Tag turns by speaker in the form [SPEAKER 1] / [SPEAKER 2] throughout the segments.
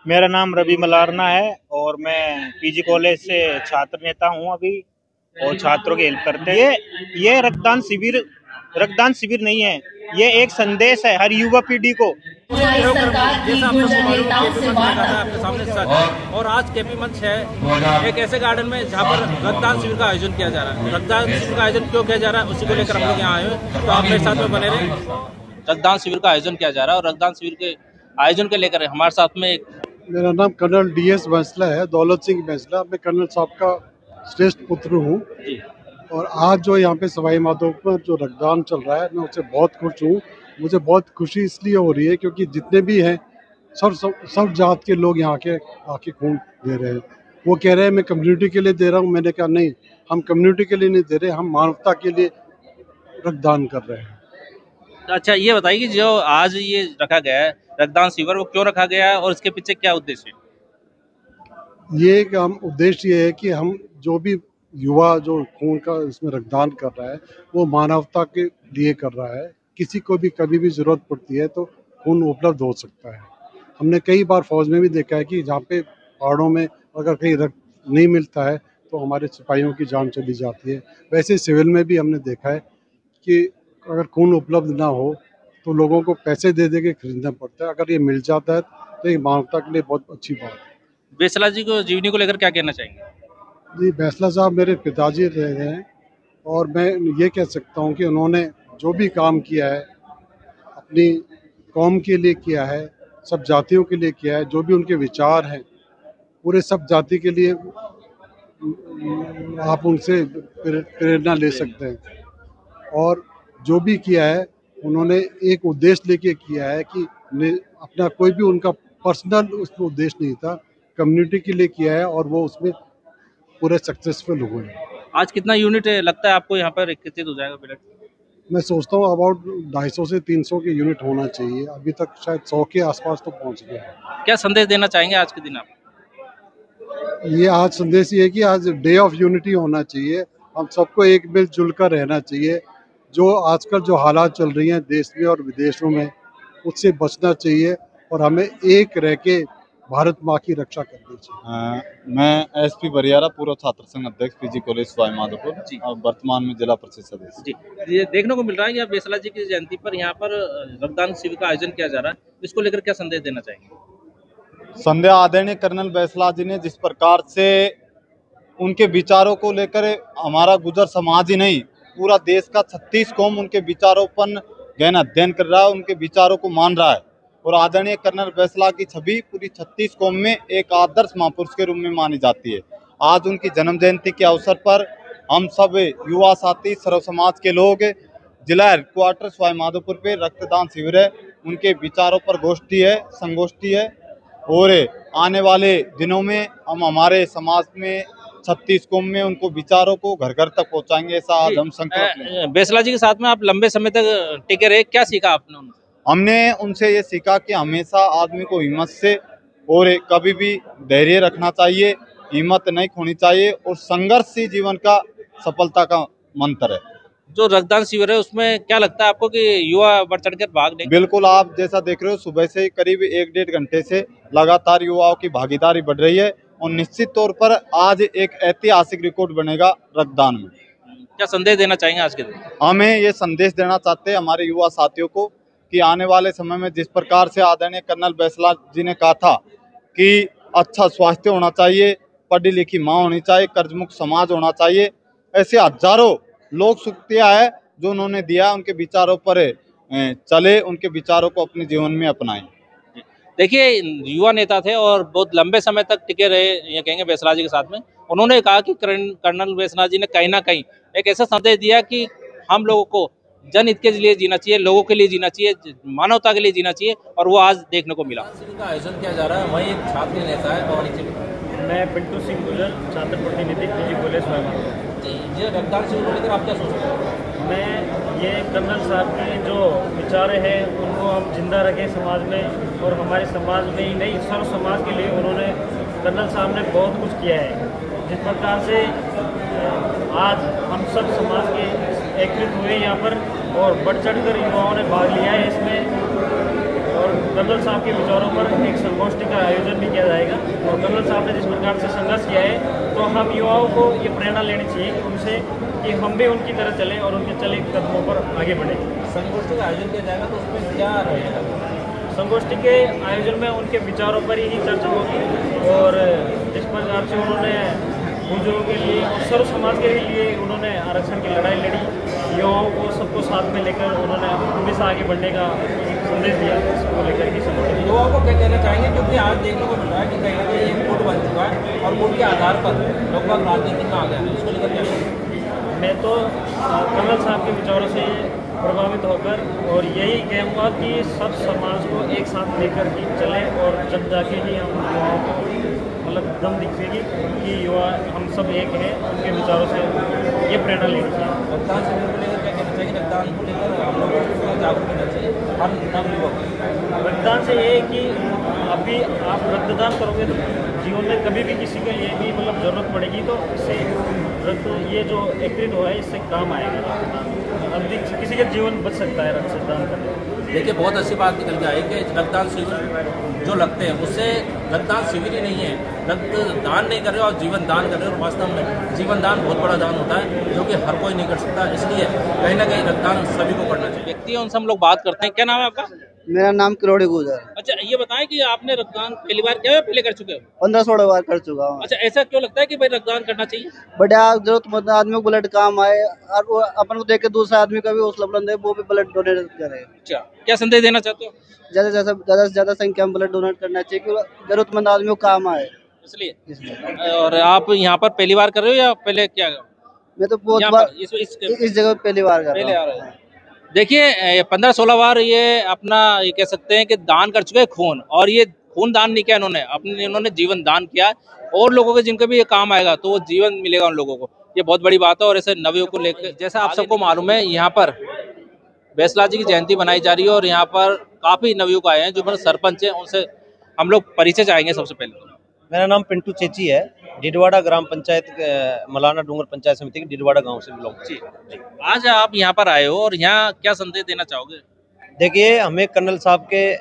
[SPEAKER 1] मेरा नाम रवि मलारना है और मैं पीजी कॉलेज से छात्र नेता हूं अभी, और छात्रों की हेल्प करते हैं। ये रक्तदान शिविर नहीं है, ये एक संदेश है हर युवा पीढ़ी को।
[SPEAKER 2] जैसा आप सबको मालूम केपी मंच लगा था आपके सामने सच, और आज केपी मंच है एक ऐसे गार्डन में जहाँ पर रक्तदान शिविर का आयोजन किया जा रहा है। रक्तदान शिविर का आयोजन क्यों किया जा रहा है उसी को लेकर हम लोग यहाँ आए हैं, तो आप मेरे साथ में बने रहे। रक्तदान शिविर का आयोजन किया जा रहा है और रक्तदान शिविर के आयोजन को लेकर हमारे साथ में
[SPEAKER 3] मेरा नाम कर्नल DS बैंसला है, दौलत सिंह बैंसला। मैं कर्नल साहब का श्रेष्ठ पुत्र हूँ और आज जो यहाँ पे सवाई माधोपुर जो रक्तदान चल रहा है, मैं उससे बहुत खुश हूँ। मुझे बहुत खुशी इसलिए हो रही है क्योंकि जितने भी हैं सब जात के लोग यहाँ के आके खून दे रहे हैं। वो कह रहे हैं मैं कम्युनिटी के लिए दे रहा हूँ। मैंने कहा नहीं, हम कम्युनिटी के लिए नहीं दे रहे, हम मानवता के लिए रक्तदान कर रहे हैं।
[SPEAKER 2] अच्छा, ये बताइए कि जो आज ये रखा गया है रक्तदान शिविर, वो क्यों रखा गया है और इसके पीछे क्या उद्देश्य है?
[SPEAKER 3] ये एक उद्देश्य ये है कि हम जो भी युवा जो खून का इसमें रक्तदान कर रहा है वो मानवता के लिए कर रहा है। किसी को भी कभी भी ज़रूरत पड़ती है तो खून उपलब्ध हो सकता है। हमने कई बार फौज में भी देखा है कि जहाँ पे पहाड़ों में अगर कहीं रक्त नहीं मिलता है तो हमारे सिपाहियों की जान चली जाती है। वैसे सिविल में भी हमने देखा है कि अगर खून उपलब्ध ना हो तो लोगों को पैसे दे के खरीदना पड़ता है। अगर ये मिल जाता है तो ये मानवता के लिए बहुत अच्छी बात है।
[SPEAKER 2] बैंसला जी को जीवनी को लेकर क्या कहना चाहेंगे?
[SPEAKER 3] जी, बैंसला साहब मेरे पिताजी रहे हैं और मैं ये कह सकता हूँ कि उन्होंने जो भी काम किया है अपनी कौम के लिए किया है, सब जातियों के लिए किया है। जो भी उनके विचार हैं पूरे सब जाति के लिए आप उनसे प्रेरणा ले सकते हैं। और जो भी किया है उन्होंने एक उद्देश्य लेके किया है कि अपना कोई भी उनका पर्सनल उसमें उद्देश्य नहीं था, कम्युनिटी के लिए किया है और वो उसमें पूरे सक्सेसफुल हुए हैं।
[SPEAKER 2] आज कितना यूनिट लगता है आपको यहाँ पर एकत्रित हो जाएगा ब्लड?
[SPEAKER 3] मैं सोचता हूँ अबाउट 250 से 300 के यूनिट होना चाहिए। अभी तक शायद 100 के आसपास तो पहुँच गया है।
[SPEAKER 2] क्या संदेश देना चाहेंगे आज के दिन आप?
[SPEAKER 3] ये आज संदेश ये है कि आज डे ऑफ यूनिटी होना चाहिए। हम सबको एक मिलजुल कर रहना चाहिए। जो आजकल जो हालात चल रही हैं देश में और विदेशों में, उससे बचना चाहिए और हमें एक रह के भारत माँ की रक्षा करनी चाहिए।
[SPEAKER 4] मैं SP बरियारा, पूर्व छात्र संघ अध्यक्ष पीजी कॉलेज सवाई माधोपुर और वर्तमान में जिला परिषद सदस्य।
[SPEAKER 2] जी, ये देखने को मिल रहा है कि बैंसला जी की जयंती पर यहाँ पर रक्तदान शिविर का आयोजन किया जा रहा है, इसको लेकर क्या संदेश देना चाहेंगे?
[SPEAKER 4] संध्या आदरणीय कर्नल बैंसला जी ने जिस प्रकार से उनके विचारों को लेकर हमारा गुजर समाज ही नहीं पूरा देश का 36 कौम उनके विचारों पर गहन अध्ययन कर रहा है, उनके विचारों को मान रहा है। और आदरणीय कर्नल बैंसला की छवि पूरी 36 कौम में एक आदर्श महापुरुष के रूप में मानी जाती है। आज उनकी जन्म जयंती के अवसर पर हम सब युवा साथी सर्व समाज के लोग जिला हेडक्वार्टर सवाई माधोपुर पे रक्तदान शिविर है, उनके विचारों पर गोष्ठी है, संगोष्ठी है और आने वाले दिनों में हम हमारे समाज में 36 कौम में उनको विचारों को घर घर तक पहुंचाएंगे, ऐसा आज हम संकल्प लें।
[SPEAKER 2] बैंसला जी के साथ में आप लंबे समय तक टिके रहे, क्या सीखा आपने उनसे?
[SPEAKER 4] हमने उनसे ये सीखा कि हमेशा आदमी को हिम्मत से और कभी भी धैर्य रखना चाहिए, हिम्मत नहीं खोनी चाहिए और संघर्ष ही जीवन का सफलता का मंत्र है।
[SPEAKER 2] जो रक्तदान शिविर है उसमें क्या लगता है आपको कि युवा बढ़ चढ़कर भाग लेंगे?
[SPEAKER 4] बिल्कुल, आप जैसा देख रहे हो सुबह से करीब 1-1.5 घंटे से लगातार युवाओं की भागीदारी बढ़ रही है और निश्चित तौर पर आज एक ऐतिहासिक रिकॉर्ड बनेगा रक्तदान में।
[SPEAKER 2] क्या संदेश देना चाहेंगे आज के दिन?
[SPEAKER 4] हमें ये संदेश देना चाहते हैं हमारे युवा साथियों को कि आने वाले समय में जिस प्रकार से आदरणीय कर्नल बैंसला जी ने कहा था कि अच्छा स्वास्थ्य होना चाहिए, पढ़ी लिखी माँ होनी चाहिए, कर्जमुक्त समाज होना चाहिए, ऐसे हजारों लोक शुक्रिया है जो उन्होंने दिया। उनके विचारों पर चले, उनके विचारों को अपने जीवन में अपनाएं।
[SPEAKER 2] देखिए, युवा नेता थे और बहुत लंबे समय तक टिके रहे, ये कहेंगे बैंसला जी के साथ में। उन्होंने कहा कि कर्नल बैंसला जी ने कहीं ना कहीं एक ऐसा संदेश दिया कि हम लोगों को जनहित के लिए जीना चाहिए, लोगों के लिए जीना चाहिए, मानवता के लिए जीना चाहिए, और वो आज देखने को मिला। का आयोजन किया जा रहा है, वही एक छात्र नेता है और
[SPEAKER 1] मैं पिंटू सिंह गुजर, छात्र प्रतिनिधि पीजी कॉलेज सवाई।
[SPEAKER 2] ये रक्तदान शिविर को लेकर आप क्या सोचते हैं?
[SPEAKER 1] मैं ये कर्नल साहब की जो विचार हैं उनको हम जिंदा रखें समाज में, और हमारे समाज में ही नहीं सर्व समाज के लिए उन्होंने कर्नल साहब ने बहुत कुछ किया है। जिस प्रकार से आज हम सब समाज के एकत्रित हुए यहाँ पर और बढ़ चढ़ कर युवाओं ने भाग लिया है इसमें, और कर्नल साहब के विचारों पर एक संगोष्ठी का आयोजन भी किया जाएगा। और कर्नल साहब ने जिस प्रकार से संघर्ष किया है, तो हम युवाओं को ये प्रेरणा लेनी चाहिए उनसे कि हम भी उनकी तरह चलें और उनके चले कदमों पर आगे बढ़ें।
[SPEAKER 2] संगोष्ठी का आयोजन किया जाएगा तो उसमें क्या रहेगा?
[SPEAKER 1] संगोष्ठी के आयोजन में उनके विचारों पर ही चर्चा होगी और जिस प्रकार से उन्होंने बुजुर्गों के लिए और सर्व समाज के लिए उन्होंने आरक्षण की लड़ाई लड़ी, युवाओं को सबको साथ में लेकर उन्होंने हमेशा आगे बढ़ने का संदेश दिया। इसको लेकर के संगठन
[SPEAKER 2] युवाओं को क्या कहना चाहेंगे, क्योंकि आज देखने को मिल रहा है कि कहीं ना कहीं एक गुट बन चुका है और गुट के आधार पर लोग राजनीति में आ गए हैं, इसको लेकर क्या?
[SPEAKER 1] मैं तो कर्नल साहब के विचारों से प्रभावित होकर और यही कहूँगा कि सब समाज को एक साथ लेकर ही चले और जब जाके ही हम युवाओं को मतलब दम दिखेगी कि युवा हम सब एक हैं, उनके विचारों से ये प्रेरणा लेनी चाहिए।
[SPEAKER 2] रक्तदान शिविर को लेकर क्या कहना चाहिए? रक्तदान को लेकर हम लोगों को जागरूक करना चाहिए हर नवयुवक।
[SPEAKER 1] रक्तदान से ये है कि अभी आप रक्तदान करोगे तो जीवन में कभी भी किसी के लिए भी मतलब ज़रूरत पड़ेगी तो इससे रक्त ये जो एकत्रित हुआ है इससे काम आएगा। अधिक किसी का जीवन बच सकता है रक्तदान करने।
[SPEAKER 2] देखिए, बहुत अच्छी बात निकल के आई कि रक्तदान शिविर जो लगते हैं उससे रक्तदान शिविर ही नहीं है, रक्तदान नहीं कर रहे और जीवन दान कर रहे हो। और वास्तव में जीवन दान बहुत बड़ा दान होता है जो कि हर कोई नहीं कर सकता, इसलिए कहीं ना कहीं रक्तदान सभी को करना चाहिए। व्यक्ति उनसे हम लोग बात करते हैं। क्या नाम है आपका?
[SPEAKER 5] मेरा नाम किरोड़ी गुजर।
[SPEAKER 2] अच्छा, ये बताएं कि आपने रक्तदान पहली बार किया है, पहले कर चुके हो?
[SPEAKER 5] 15-16 बार कर चुका हूँ।
[SPEAKER 2] अच्छा, ऐसा क्यों लगता है कि भाई रक्तदान करना चाहिए?
[SPEAKER 5] बढ़िया, जरूरतमंद आदमी को ब्लड काम आए और वो अपन को देख के दूसरा आदमी का भी हौसला बुलंद है, वो भी ब्लड डोनेट करे।
[SPEAKER 2] अच्छा, क्या संदेश देना चाहते हो?
[SPEAKER 5] ज्यादा से ज्यादा संख्या में ब्लड डोनेट करना चाहिए कि जरूरतमंद आदमी को काम आए,
[SPEAKER 2] इसलिए। और आप यहाँ पर पहली बार कर रहे हो या पहले क्या?
[SPEAKER 5] मैं तो बहुत बार
[SPEAKER 2] इस
[SPEAKER 5] जगह पहली बार कर रहा हूँ।
[SPEAKER 2] देखिए, 15-16 बार ये अपना ये कह सकते हैं कि दान कर चुके हैं खून, और ये खून दान नहीं किया इन्होंने जीवन दान किया और लोगों के जिनके भी ये काम आएगा तो वो जीवन मिलेगा उन लोगों को। ये बहुत बड़ी बात है। और ऐसे नवयुवक को लेकर, जैसा आप सबको मालूम है, यहाँ पर बैसला जी की जयंती बनाई जा रही है और यहाँ पर काफी नवयुवक आए हैं जो सरपंच हैं, उनसे हम लोग परिचय चाहेंगे। सबसे पहले
[SPEAKER 6] मेरा नाम पिंटू चेची है, डिडवाड़ा ग्राम पंचायत मलाना डूंगर पंचायत समिति के डिडवाड़ा गांव से बिलोंग करता हूं।
[SPEAKER 2] आज आप यहाँ पर आए हो और यहाँ क्या संदेश देना चाहोगे?
[SPEAKER 6] देखिए, हमें कर्नल साहब के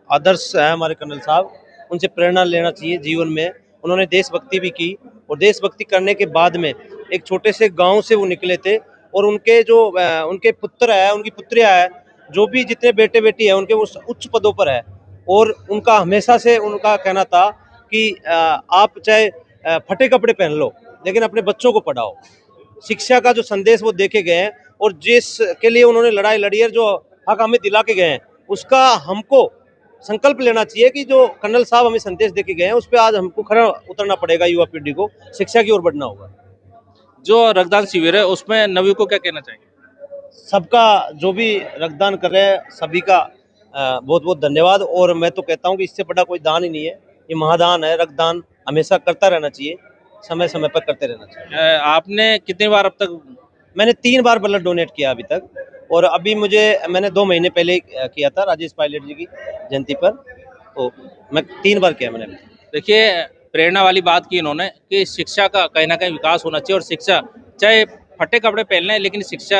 [SPEAKER 6] आदर्श हैं, हमारे कर्नल साहब, उनसे प्रेरणा लेना चाहिए जीवन में। उन्होंने देशभक्ति भी की और देशभक्ति करने के बाद में एक छोटे से गाँव से वो निकले थे और उनके जो उनके पुत्र है, उनकी पुत्रियाँ है, जो भी जितने बेटे बेटी है उनके वो उच्च पदों पर है। और उनका हमेशा से उनका कहना था कि आप चाहे फटे कपड़े पहन लो लेकिन अपने बच्चों को पढ़ाओ। शिक्षा का जो संदेश वो देके गए हैं और जिसके लिए उन्होंने लड़ाई लड़ी है, जो हक हमें दिला के गए हैं, उसका हमको संकल्प लेना चाहिए कि जो कर्नल साहब हमें संदेश देके गए हैं उस पर आज हमको खरा उतरना पड़ेगा। युवा पीढ़ी को शिक्षा की ओर बढ़ना होगा।
[SPEAKER 2] जो रक्तदान शिविर है उसमें नवयुवक को क्या कहना चाहिए?
[SPEAKER 6] सबका जो भी रक्तदान कर रहे हैं सभी का बहुत बहुत धन्यवाद। और मैं तो कहता हूँ कि इससे बड़ा कोई दान ही नहीं है, ये महादान है। रक्तदान हमेशा करता रहना चाहिए, समय समय पर करते रहना चाहिए।
[SPEAKER 2] आपने कितनी बार अब तक?
[SPEAKER 6] मैंने 3 बार ब्लड डोनेट किया अभी तक, और अभी मैंने 2 महीने पहले किया था राजेश पायलट जी की जयंती पर, तो मैं 3 बार किया मैंने।
[SPEAKER 2] देखिए, प्रेरणा वाली बात की इन्होंने कि शिक्षा का कहीं ना कहीं विकास होना चाहिए और शिक्षा चाहे फटे कपड़े पहनना है लेकिन शिक्षा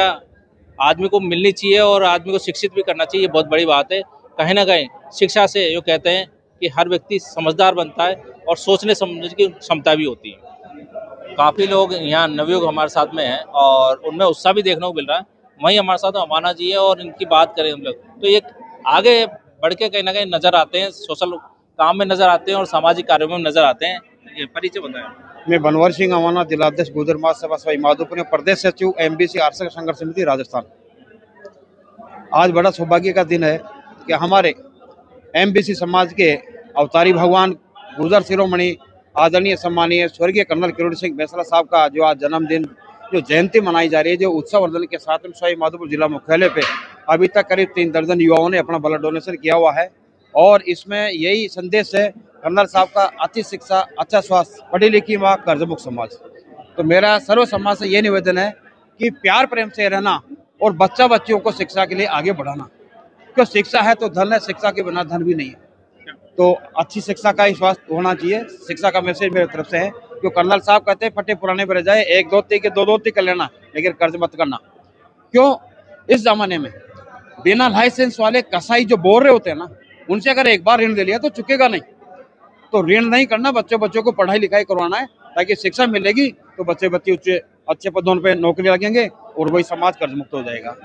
[SPEAKER 2] आदमी को मिलनी चाहिए और आदमी को शिक्षित भी करना चाहिए। ये बहुत बड़ी बात है। कहीं ना कहीं शिक्षा से ये कहते हैं कि हर व्यक्ति समझदार बनता है और सोचने समझने की क्षमता भी होती है। काफ़ी लोग यहाँ नवयुवक हमारे साथ में हैं और उनमें उत्साह भी देखने को मिल रहा है। वहीं हमारे साथ अमाना जी है और इनकी बात करें हम लोग तो ये आगे बढ़ के कहीं ना कहीं नज़र आते हैं, सोशल काम में नज़र आते हैं और सामाजिक कार्यों में नज़र आते हैं। ये परिचय बताएं।
[SPEAKER 7] मैं बनवार सिंह अमाना, जिलाध्यक्ष गुजर महाज सभा सवाई माधोपुर, प्रदेश सचिव MBC आरक्षक संघर्ष समिति राजस्थान। आज बड़ा सौभाग्य का दिन है कि हमारे MBC समाज के अवतारी भगवान गुजर शिरोमणि आदरणीय सम्मानीय स्वर्गीय कर्नल किरोड़ी सिंह बैसला साहब का जो आज जन्मदिन, जो जयंती मनाई जा रही है, जो उत्सव वर्धन के साथ में सवाई माधोपुर जिला मुख्यालय पे अभी तक करीब 3 दर्जन युवाओं ने अपना ब्लड डोनेशन किया हुआ है। और इसमें यही संदेश है कर्नल साहब का, अच्छी शिक्षा, अच्छा स्वास्थ्य, पढ़ी लिखी माँ, कर्जमुक्त समाज। तो मेरा सर्व समाज से ये निवेदन है कि प्यार प्रेम से रहना और बच्चा बच्चियों को शिक्षा के लिए आगे बढ़ाना, क्योंकि शिक्षा है तो धन है, शिक्षा के बिना धन भी नहीं है। तो अच्छी शिक्षा का ही स्वास्थ्य होना चाहिए। शिक्षा का मैसेज मेरी तरफ से है, जो कर्नल साहब कहते हैं फटे पुराने पर जाए, 1-2 के 2 कर लेना लेकिन कर्ज मत करना। क्यों? इस जमाने में बिना लाइसेंस वाले कसाई जो बोल रहे होते हैं ना, उनसे अगर एक बार ऋण ले लिया तो चुकेगा नहीं। तो ऋण नहीं करना, बच्चों को पढ़ाई लिखाई करवाना है, ताकि शिक्षा मिलेगी तो बच्चे अच्छे पदों पे नौकरी लगेंगे और वही समाज कर्ज मुक्त हो जाएगा।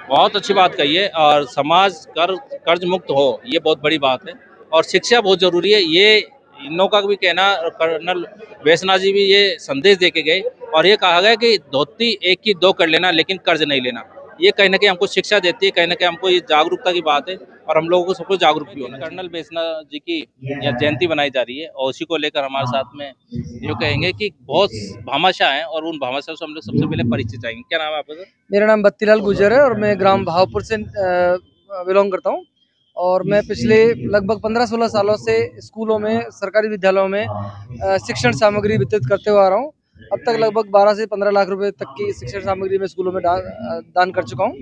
[SPEAKER 2] बहुत अच्छी बात कही है, और समाज कर्ज मुक्त हो, ये बहुत बड़ी बात है। और शिक्षा बहुत जरूरी है, ये इन लोगों का भी कहना। कर्नल वैश्यनाथ जी भी ये संदेश दे के गए, और ये कहा गया कि धोती एक की दो कर लेना, लेकिन कर्ज नहीं लेना। ये कहीं ना कहीं हमको शिक्षा देती है, कहीं ना कहीं हमको ये जागरूकता की बात है, और हम लोगों को सबको जागरूक भी होना। कर्नल वैश्यनाथ जी की जयंती बनाई जा रही है, और उसी को लेकर हमारे साथ में ये कहेंगे कि बहुत भामाशाह हैं, और उन भामाशाह से हम लोग सबसे पहले परिचित आएंगे। क्या नाम है आपका?
[SPEAKER 8] मेरा नाम बत्तीलाल गुजर है और मैं ग्राम भावपुर से बिलोंग करता हूँ। और मैं पिछले लगभग 15-16 सालों से स्कूलों में, सरकारी विद्यालयों में शिक्षण सामग्री वितरित करते हुए आ रहा हूँ। अब तक लगभग 12 से 15 लाख रुपए तक की शिक्षण सामग्री मैं स्कूलों में दान कर चुका हूँ।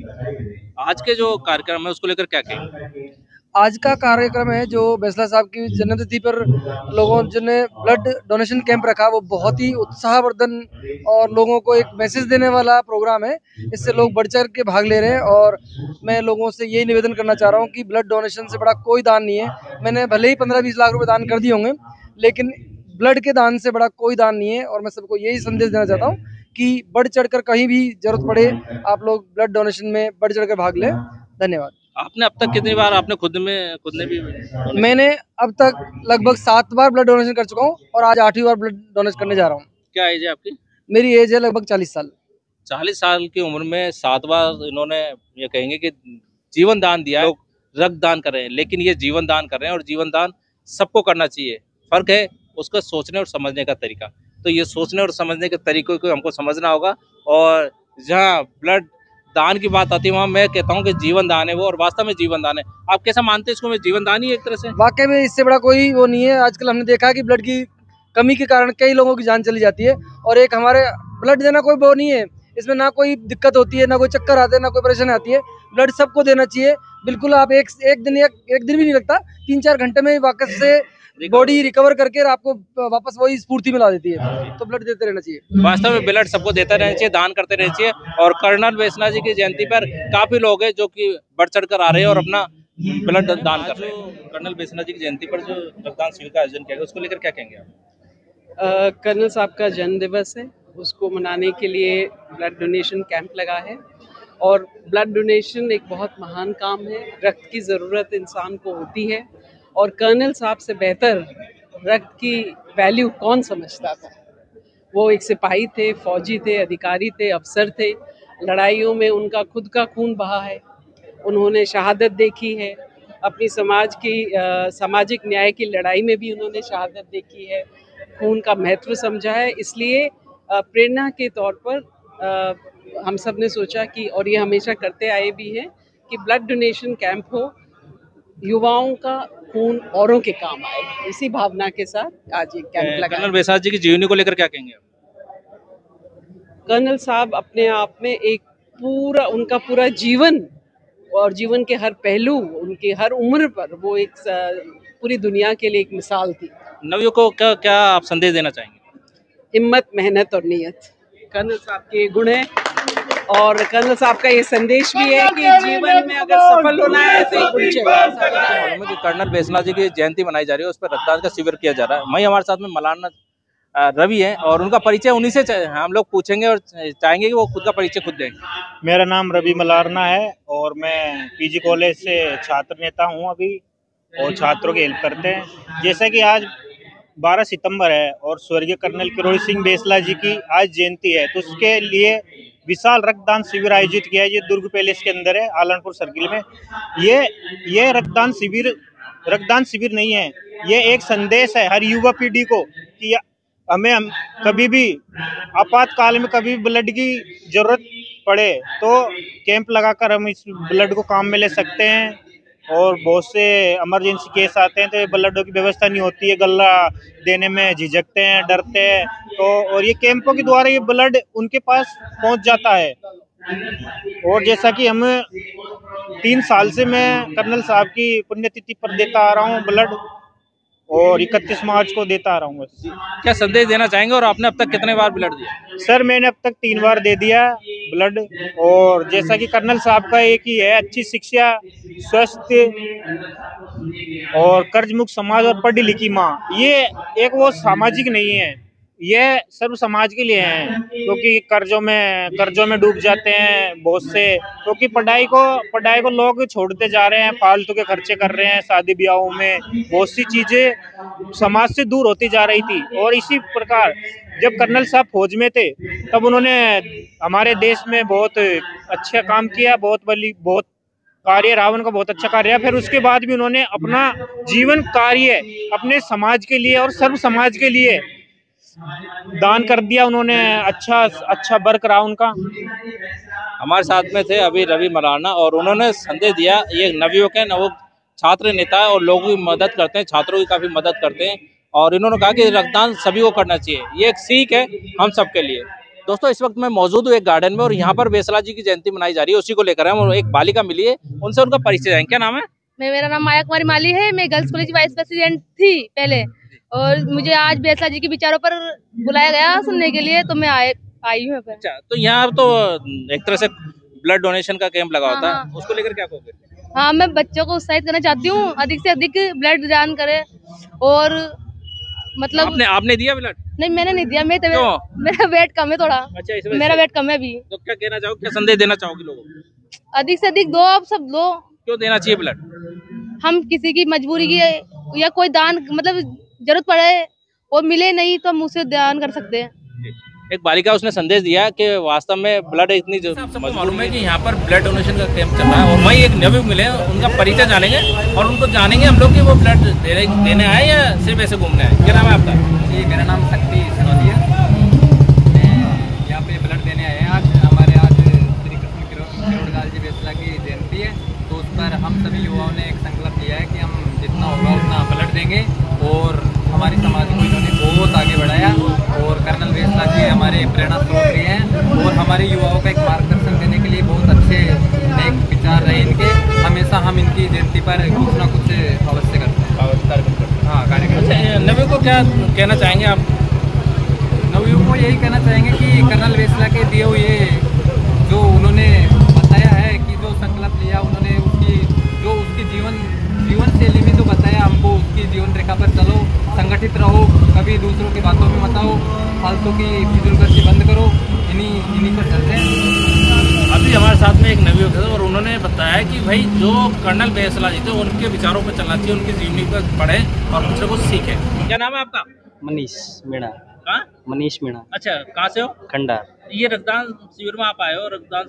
[SPEAKER 2] आज के जो कार्यक्रम है उसको लेकर क्या कहेंगे?
[SPEAKER 8] आज का कार्यक्रम है जो बैसला साहब की जन्मतिथि पर लोगों ने ब्लड डोनेशन कैंप रखा, वो बहुत ही उत्साहवर्धन और लोगों को एक मैसेज देने वाला प्रोग्राम है। इससे लोग बढ़ चढ़ के भाग ले रहे हैं, और मैं लोगों से यही निवेदन करना चाह रहा हूँ कि ब्लड डोनेशन से बड़ा कोई दान नहीं है। मैंने भले ही 15-20 लाख रुपए दान कर दिए होंगे, लेकिन ब्लड के दान से बड़ा कोई दान नहीं है। और मैं सबको यही संदेश देना चाहता हूँ कि बढ़ चढ़ कर कहीं भी जरूरत पड़े, आप लोग ब्लड डोनेशन में बढ़ चढ़ कर भाग लें। धन्यवाद।
[SPEAKER 2] आपने अब तक कितनी बार आपने खुद ने भी?
[SPEAKER 8] मैंने अब तक लगभग 7 बार ब्लड डोनेशन कर चुका हूँ, और आज 8वीं बार ब्लड डोनेट करने जा रहा हूँ।
[SPEAKER 2] क्या एज है आपकी?
[SPEAKER 8] मेरी एज है लगभग 40 साल।
[SPEAKER 2] 40 साल की उम्र में 7 बार इन्होंने ये कहेंगे कि जीवन दान दिया है। लोग रक्त दान कर रहे हैं, लेकिन ये जीवन दान कर रहे हैं, और जीवन दान सबको करना चाहिए। फर्क है उसका सोचने और समझने का तरीका। तो ये सोचने और समझने के तरीकों को हमको समझना होगा। और जहाँ ब्लड दान की बात आती है, वहाँ मैं कहता हूँ कि जीवन दान है वो, और वास्तव में जीवन दान है। आप कैसा मानते हैं इसको? में जीवन दान ही है एक तरह से।
[SPEAKER 8] वाकई में इससे बड़ा कोई वो नहीं है। आजकल हमने देखा है कि ब्लड की कमी के कारण कई लोगों की जान चली जाती है, और एक हमारे ब्लड देना कोई वो नहीं है। इसमें ना कोई दिक्कत होती है, ना कोई चक्कर आते हैं, ना कोई परेशानी आती है। ब्लड सबको देना चाहिए। बिल्कुल, आप एक दिन भी नहीं लगता, 3-4 घंटे में वापस से बॉडी रिकवर करके आपको वापस वही स्फूर्ति मिला देती है। तो ब्लड देते रहना चाहिए।
[SPEAKER 2] वास्तव में ब्लड सबको देता रहना चाहिए, दान करते रहना चाहिए। और कर्नल वैश्यनाथ जी की जयंती पर काफी लोग हैं जो कि बढ़ चढ़ कर आ रहे हैं और अपना ब्लड दान कर रहे हैं। कर्नल वैश्यनाथ जी की जयंती पर जो रक्तदान शिविर का आयोजन किया गया, उसको लेकर क्या कहेंगे आप?
[SPEAKER 9] कर्नल साहब का जन्म दिवस है, उसको मनाने के लिए ब्लड डोनेशन कैंप लगा है। और ब्लड डोनेशन एक बहुत महान काम है। रक्त की ज़रूरत इंसान को होती है, और कर्नल साहब से बेहतर रक्त की वैल्यू कौन समझता था। वो एक सिपाही थे, फौजी थे, अधिकारी थे, अफसर थे। लड़ाइयों में उनका खुद का खून बहा है, उन्होंने शहादत देखी है। अपनी समाज की सामाजिक न्याय की लड़ाई में भी उन्होंने शहादत देखी है, खून का महत्व समझा है। इसलिए प्रेरणा के तौर पर हम सब ने सोचा कि, और ये हमेशा करते आए भी हैं, कि ब्लड डोनेशन कैंप हो, युवाओं का खून औरों के काम आए। इसी भावना के साथ आज एक कैंप लगा।
[SPEAKER 2] कर्नल वैश्यनाथ जी की जीवनी को लेकर क्या कहेंगे?
[SPEAKER 9] कर्नल साहब अपने आप में उनका पूरा जीवन और जीवन के हर पहलू, उनकी हर उम्र पर वो एक पूरी दुनिया के लिए एक मिसाल थी।
[SPEAKER 2] नवयुवकों को क्या आप संदेश देना चाहेंगे?
[SPEAKER 9] हिम्मत, मेहनत और नियत कर्नल साहब के गुण हैं, और कर्नल साहब का ये संदेश भी है कि जीवन में अगर सफल होना है तो गुण चाहिए।
[SPEAKER 2] कर्नल वैश्यनाथ जी की जयंती मनाई जा रही है, उस पर रक्तदान का शिविर किया जा रहा है। वहीं हमारे साथ में मलाना रवि है, और उनका परिचय उन्हीं से हम लोग पूछेंगे और चाहेंगे कि वो खुद का परिचय खुद दें।
[SPEAKER 10] मेरा नाम रवि मलारना है, और मैं पीजी कॉलेज से छात्र नेता हूँ अभी, और छात्रों की हेल्प करते हैं। जैसा कि आज 12 सितंबर है और स्वर्गीय कर्नल किरोड़ी सिंह बैसला जी की आज जयंती है, तो उसके लिए विशाल रक्तदान शिविर आयोजित किया है। ये दुर्ग पैलेस के अंदर है, आलनपुर सर्किल में। ये रक्तदान शिविर नहीं है, ये एक संदेश है हर युवा पीढ़ी को कि हमें कभी भी आपातकाल में कभी ब्लड की जरूरत पड़े तो कैंप लगाकर हम इस ब्लड को काम में ले सकते हैं। और बहुत से इमरजेंसी केस आते हैं तो ये ब्लडों की व्यवस्था नहीं होती है, गल्ला देने में झिझकते हैं, डरते हैं, तो और ये कैंपों के द्वारा ये ब्लड उनके पास पहुंच जाता है। और जैसा कि हम 3 साल से मैं कर्नल साहब की पुण्यतिथि पर देता आ रहा हूं ब्लड, और 31 मार्च को देता आ रहा हूँ बस।
[SPEAKER 2] क्या संदेश देना चाहेंगे और आपने अब तक कितने बार ब्लड दिया?
[SPEAKER 10] सर मैंने अब तक 3 बार दे दिया ब्लड, और जैसा कि कर्नल साहब का एक ही है, अच्छी शिक्षा, स्वस्थ और कर्ज मुक्त समाज और पढ़ी लिखी माँ। ये एक वो सामाजिक नहीं है, ये सर्व समाज के लिए है, क्योंकि कर्जों में डूब जाते हैं बहुत से, क्योंकि पढ़ाई को लोग छोड़ते जा रहे हैं, फालतू के खर्चे कर रहे हैं, शादी ब्याहों में बहुत सी चीजें समाज से दूर होती जा रही थी। और इसी प्रकार जब कर्नल साहब फौज में थे तब उन्होंने हमारे देश में बहुत अच्छा काम किया, बहुत कार्य रहा उनका, बहुत अच्छा कार्य है। फिर उसके बाद भी उन्होंने अपना जीवन कार्य अपने समाज के लिए और सर्व समाज के लिए दान कर दिया उन्होंने। अच्छा वर्क रहा उनका।
[SPEAKER 2] हमारे साथ में थे अभी रवि मलारना, और उन्होंने संदेश दिया, ये नवयुवक है, वो छात्र नेता है और लोगों की मदद करते हैं, छात्रों की काफी मदद करते हैं, और इन्होंने कहा कि रक्तदान सभी को करना चाहिए, ये एक सीख है हम सबके लिए। दोस्तों इस वक्त मैं मौजूद हूँ एक गार्डन में, और यहाँ पर बेसला जी की जयंती मनाई जा रही है, उसी को लेकर हम एक बालिका मिली है, उनसे उनका परिचय जाएंगे। क्या नाम है?
[SPEAKER 11] मेरा नाम माया कुमारी माली है। मैं गर्ल्स कॉलेज वाइस प्रेसिडेंट थी पहले, और मुझे आज बेसला जी के विचारों पर बुलाया गया सुनने के लिए, तो मैं आई हूँ।
[SPEAKER 2] अच्छा, तो यहाँ तो एक तरह से ब्लड डोनेशन का कैंप लगा होता है, उसको लेकर क्या कहोगे?
[SPEAKER 11] हाँ, मैं बच्चों को उत्साहित करना चाहती हूँ, अधिक से अधिक ब्लड दान करे। और मतलब
[SPEAKER 2] आपने दिया ब्लड?
[SPEAKER 11] नहीं, मैंने नहीं दिया। मेरा वेट कम है थोड़ा।
[SPEAKER 2] अच्छा,
[SPEAKER 11] मेरा वेट कम है अभी।
[SPEAKER 2] तो क्या कहना चाहोगे, क्या संदेश देना चाहोगे लोगों को?
[SPEAKER 11] अधिक से अधिक दो, आप सब दो।
[SPEAKER 2] क्यों देना चाहिए ब्लड?
[SPEAKER 11] हम किसी की मजबूरी की या कोई दान मतलब जरूरत पड़े और मिले नहीं तो हम उसे दान कर सकते हैं।
[SPEAKER 2] एक बालिका उसने संदेश दिया कि वास्तव में ब्लड इतनी सबको मालूम है कि यहाँ पर ब्लड डोनेशन का कैंप चल रहा है, और वही एक नवयुवक मिले, उनका परिचय जानेंगे और उनको जानेंगे हम लोग कि वो ब्लड देने आए या सिर्फ ऐसे घूमने आए। क्या नाम है आपका?
[SPEAKER 12] जी, मेरा नाम शक्ति सनोदिया। मैं यहाँ पे ब्लड देने आए हैं। आज श्री कृष्ण किरोड़लाल जी बेसला की जयंती है, तो उस पर हम सभी युवाओं ने एक संकल्प लिया है कि हम जितना होगा उतना ब्लड देंगे, और हमारी समाज को इन्होंने बहुत आगे बढ़ाया, और कर्नल बेसला जी हमारे प्रेरणा स्रोत रहे हैं, और हमारे युवाओं का एक मार्गदर्शन देने के लिए बहुत अच्छे नेक विचार रहे इनके। हमेशा हम इनकी जयंती पर कुछ ना कुछ अवश्य करते हैं। हाँ, कार्यक्रम।
[SPEAKER 2] नवयुवक को क्या कहना चाहेंगे आप?
[SPEAKER 12] नवयुवक को यही कहना चाहेंगे कि कर्नल बेसला के दिए हुए जो उन्होंने बताया है कि जो संकल्प लिया उन्होंने, उसकी जीवन शैली में जो बताया हमको, उसकी जीवन रेखा पर चलो, संगठित रहो, कभी दूसरों की बातों में मत आओ, फालतू की फिजूलगर्जी बंद करो, इन्हीं पर चलते हैं।
[SPEAKER 2] अभी हमारे साथ में एक नवयुवक है, और उन्होंने बताया कि भाई जो कर्नल बेसला जी थे उनके विचारों पर चलना चाहिए, उनकी जीवनी पर पढ़े और कुछ कुछ सीखे। क्या नाम है आपका?
[SPEAKER 13] मनीष मीणा। मनीष मीणा।
[SPEAKER 2] अच्छा, कहाँ से हो?
[SPEAKER 13] खंडा।
[SPEAKER 2] ये रक्तदान शिविर में आप आए हो, रक्तदान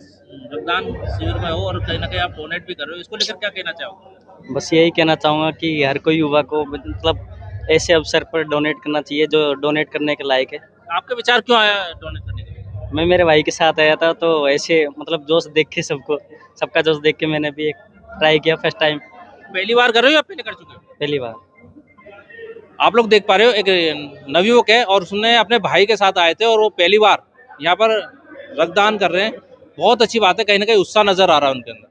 [SPEAKER 2] शिविर में हो, और कहीं ना कहीं आप डोनेट भी कर रहे हो, इसको लेकर क्या कहना चाहोगे?
[SPEAKER 13] बस यही कहना चाहूँगा कि हर कोई युवा को मतलब ऐसे अवसर पर डोनेट करना चाहिए जो डोनेट करने के लायक है।
[SPEAKER 2] आपके विचार क्यों आया डोनेट करने के लिए?
[SPEAKER 13] मैं मेरे भाई के साथ आया था, तो ऐसे मतलब जोश देख के सबका जोश देख के मैंने भी एक ट्राई किया फर्स्ट टाइम।
[SPEAKER 2] पहली बार कर रहे हो या पहले कर चुके हो?
[SPEAKER 13] पहली बार।
[SPEAKER 2] आप लोग देख पा रहे हो एक नवयुवक है, और उसने अपने भाई के साथ आए थे, और वो पहली बार यहाँ पर रक्तदान कर रहे हैं। बहुत अच्छी बात है, कहीं ना कहीं उत्साह नजर आ रहा है उनके अंदर।